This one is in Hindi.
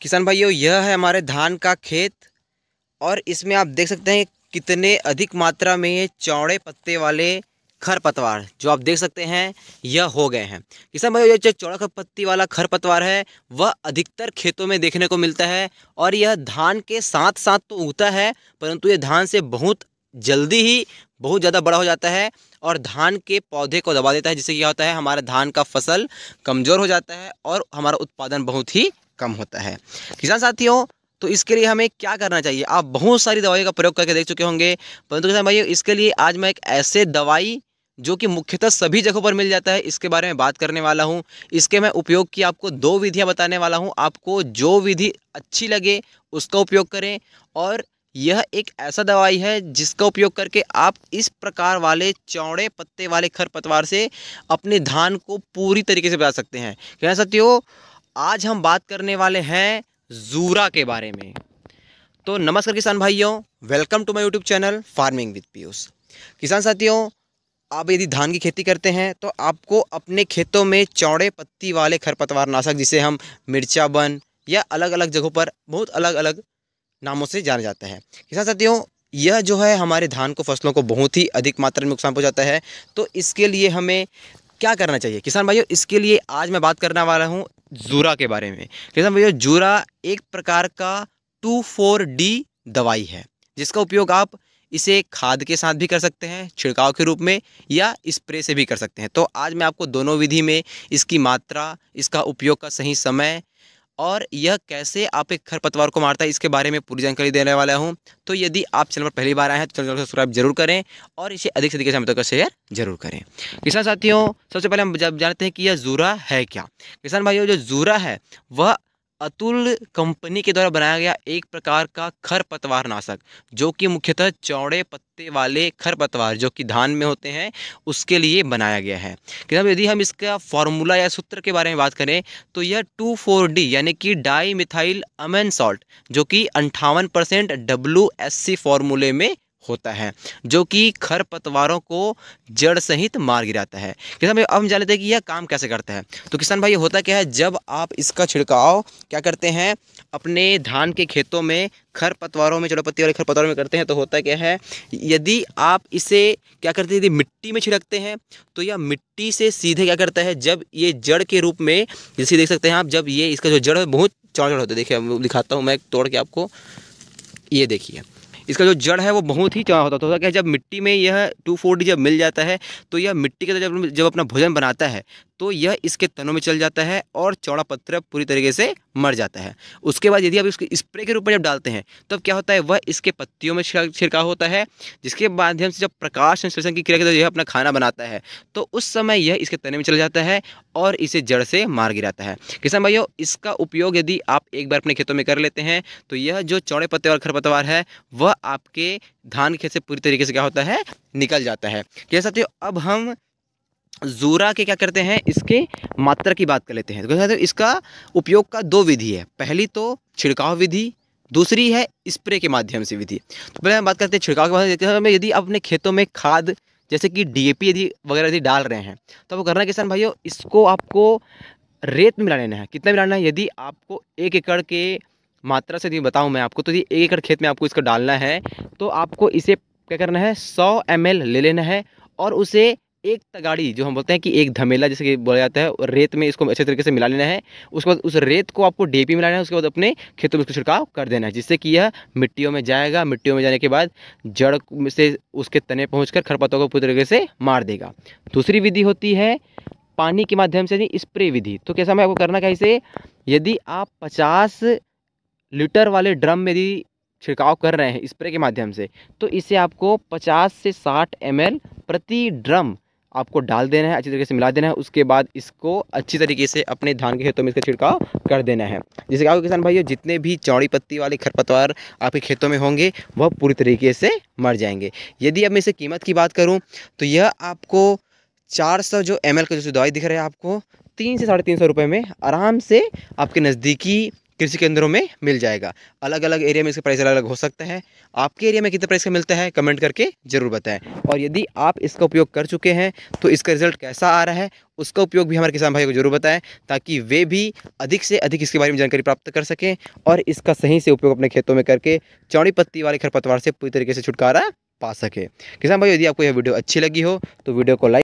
किसान भाइयों, यह है हमारे धान का खेत और इसमें आप देख सकते हैं कितने अधिक मात्रा में ये चौड़े पत्ते वाले खरपतवार जो आप देख सकते हैं यह हो गए हैं। किसान भाइयों, ये जो चौड़ा पत्ती वाला खरपतवार है वह अधिकतर खेतों में देखने को मिलता है और यह धान के साथ साथ तो उगता है, परंतु ये धान से बहुत जल्दी ही बहुत ज़्यादा बड़ा हो जाता है और धान के पौधे को दबा देता है, जिससे क्या होता है हमारा धान का फसल कमज़ोर हो जाता है और हमारा उत्पादन बहुत ही कम होता है। किसान साथियों, तो इसके लिए हमें क्या करना चाहिए? आप बहुत सारी दवाइयों का प्रयोग करके देख चुके होंगे, परंतु किसान भाइयों इसके लिए आज मैं एक ऐसे दवाई जो कि मुख्यतः सभी जगहों पर मिल जाता है इसके बारे में बात करने वाला हूं। इसके मैं उपयोग की आपको 2 विधियां बताने वाला हूं। आपको जो विधि अच्छी लगे उसका उपयोग करें और यह एक ऐसा दवाई है जिसका उपयोग करके आप इस प्रकार वाले चौड़े पत्ते वाले खरपतवार से अपने धान को पूरी तरीके से बचा सकते हैं। क्या साथियों, आज हम बात करने वाले हैं ज़ूरा के बारे में। तो नमस्कार किसान भाइयों, welcome to my YouTube channel farming with Piyush. किसान साथियों, आप यदि धान की खेती करते हैं तो आपको अपने खेतों में चौड़े पत्ती वाले खरपतवार नाशक, जिसे हम मिर्चाबन या अलग अलग जगहों पर बहुत अलग अलग नामों से जाना जाता है। किसान साथियों, यह जो है हमारे धान को फसलों को बहुत ही अधिक मात्रा में नुकसान पहुंचाता है। तो इसके लिए हमें क्या करना चाहिए? किसान भाइयों, इसके लिए आज मैं बात करने वाला हूं ज़ूरा के बारे में। किसान भाइयों, ज़ूरा एक प्रकार का 2,4-D दवाई है जिसका उपयोग आप इसे खाद के साथ भी कर सकते हैं, छिड़काव के रूप में, या स्प्रे से भी कर सकते हैं। तो आज मैं आपको दोनों विधि में इसकी मात्रा, इसका उपयोग का सही समय और यह कैसे आप एक खरपतवार को मारता है इसके बारे में पूरी जानकारी देने वाला हूं। तो यदि आप चैनल पर पहली बार आए हैं तो चैनल को सब्सक्राइब जरूर करें और इसे अधिक से अधिक हम तक शेयर जरूर करें। किसान साथियों, सबसे पहले हम जब जानते हैं कि यह ज़ूरा है क्या। किसान भाइयों, जो ज़ूरा है वह अतुल कंपनी के द्वारा बनाया गया एक प्रकार का खरपतवार नाशक, जो कि मुख्यतः चौड़े पत्ते वाले खरपतवार जो कि धान में होते हैं उसके लिए बनाया गया है। किसान, यदि हम इसका फॉर्मूला या सूत्र के बारे में बात करें तो यह 2,4-D यानी कि डाई मिथाइल अमेन सॉल्ट, जो कि 58% WSC फॉर्मूले में होता है, जो कि खरपतवारों को जड़ सहित मार गिराता है। किसान भाई, अब हम जान लेते हैं कि यह काम कैसे करता है। तो किसान भाई, होता क्या है, जब आप इसका छिड़काव क्या करते हैं अपने धान के खेतों में खरपतवारों में, चौड़े पत्ती वाले खरपतवारों में करते हैं, तो होता क्या है, यदि आप इसे क्या करते हैं, यदि मिट्टी में छिड़कते हैं तो यह मिट्टी से सीधे क्या करता है, जब ये जड़ के रूप में, जैसे देख सकते हैं आप, जब ये इसका जो जड़ है बहुत चौड़ा होता है। देखिए दिखाता हूँ मैं तोड़ के आपको, ये देखिए इसका जो जड़ है वो बहुत ही चौड़ा होता है। क्या जब मिट्टी में यह 2,4-D जब मिल जाता है तो यह मिट्टी के जब अपना भोजन बनाता है तो यह इसके तनों में चल जाता है और चौड़ा पत्थर पूरी तरीके से मर जाता है। उसके बाद यदि आप इसको स्प्रे के रूप में जब डालते हैं तब क्या होता है, वह इसके पत्तियों में छिड़काव होता है, जिसके माध्यम से जब प्रकाश संश्लेषण की क्रिया के यह अपना खाना बनाता है तो उस समय यह इसके तने में चल जाता है और इसे जड़ से मार गिराता है। किसान भाइयों, इसका उपयोग यदि आप एक बार अपने खेतों में कर लेते हैं तो यह जो चौड़े पत्ते और खरपतवार है वह आपके धान के खेत से पूरी तरीके से क्या होता है, निकल जाता है। क्या साथियों, अब हम ज़ूरा के क्या करते हैं, इसके मात्रा की बात कर लेते हैं। तो इसका उपयोग का 2 विधि है। पहली तो छिड़काव विधि, दूसरी है स्प्रे के माध्यम से विधि। तो पहले हम बात करते हैं छिड़काव के माध्यम से। यदि आप अपने खेतों में खाद जैसे कि DAP यदि वगैरह यदि डाल रहे हैं तो वो करना किसान भाइयों, इसको आपको रेत में मिला लेना है। कितना मिलाना है, यदि आपको 1 एकड़ के मात्रा से यदि बताऊँ मैं आपको, तो यदि 1 एकड़ खेत में आपको इसको डालना है तो आपको इसे क्या करना है, 100 ml ले लेना है और उसे एक तगाड़ी, जो हम बोलते हैं कि एक धमेला जैसे कि बोला जाता है, और रेत में इसको अच्छे तरीके से मिला लेना है। उसके बाद उस रेत को आपको DAP मिलाना है। उसके बाद अपने खेतों में उसका छिड़काव कर देना है, जिससे कि यह मिट्टियों में जाएगा। मिट्टियों में जाने के बाद जड़ से उसके तने पहुंचकर खरपतवारों को पूरी तरीके से मार देगा। दूसरी विधि होती है पानी के माध्यम से स्प्रे विधि। तो कैसा मैं आपको करना क्या, इसे यदि आप 50 लीटर वाले ड्रम में यदि छिड़काव कर रहे हैं स्प्रे के माध्यम से, तो इसे आपको 50 से 60 ml प्रति ड्रम आपको डाल देना है, अच्छी तरीके से मिला देना है। उसके बाद इसको अच्छी तरीके से अपने धान के खेतों में इसका छिड़काव कर देना है, जिससे क्या होगा किसान भाइयों, जितने भी चौड़ी पत्ती वाले खरपतवार आपके खेतों में होंगे वह पूरी तरीके से मर जाएंगे। यदि अब मैं इसे कीमत की बात करूँ तो यह आपको 400 जो ml का जो दवाई दिख रहा है आपको 300 से 350 रुपये में आराम से आपके नज़दीकी कृषि केंद्रों में मिल जाएगा। अलग अलग एरिया में इसका प्राइस अलग अलग हो सकता है। आपके एरिया में कितने प्राइस का मिलता है कमेंट करके ज़रूर बताएं। और यदि आप इसका उपयोग कर चुके हैं तो इसका रिजल्ट कैसा आ रहा है उसका उपयोग भी हमारे किसान भाई को जरूर बताएं, ताकि वे भी अधिक से अधिक इसके बारे में जानकारी प्राप्त कर सकें और इसका सही से उपयोग अपने खेतों में करके चौड़ी पत्ती वाले खरपतवार से पूरी तरीके से छुटकारा पा सके। किसान भाई, यदि आपको यह वीडियो अच्छी लगी हो तो वीडियो को लाइक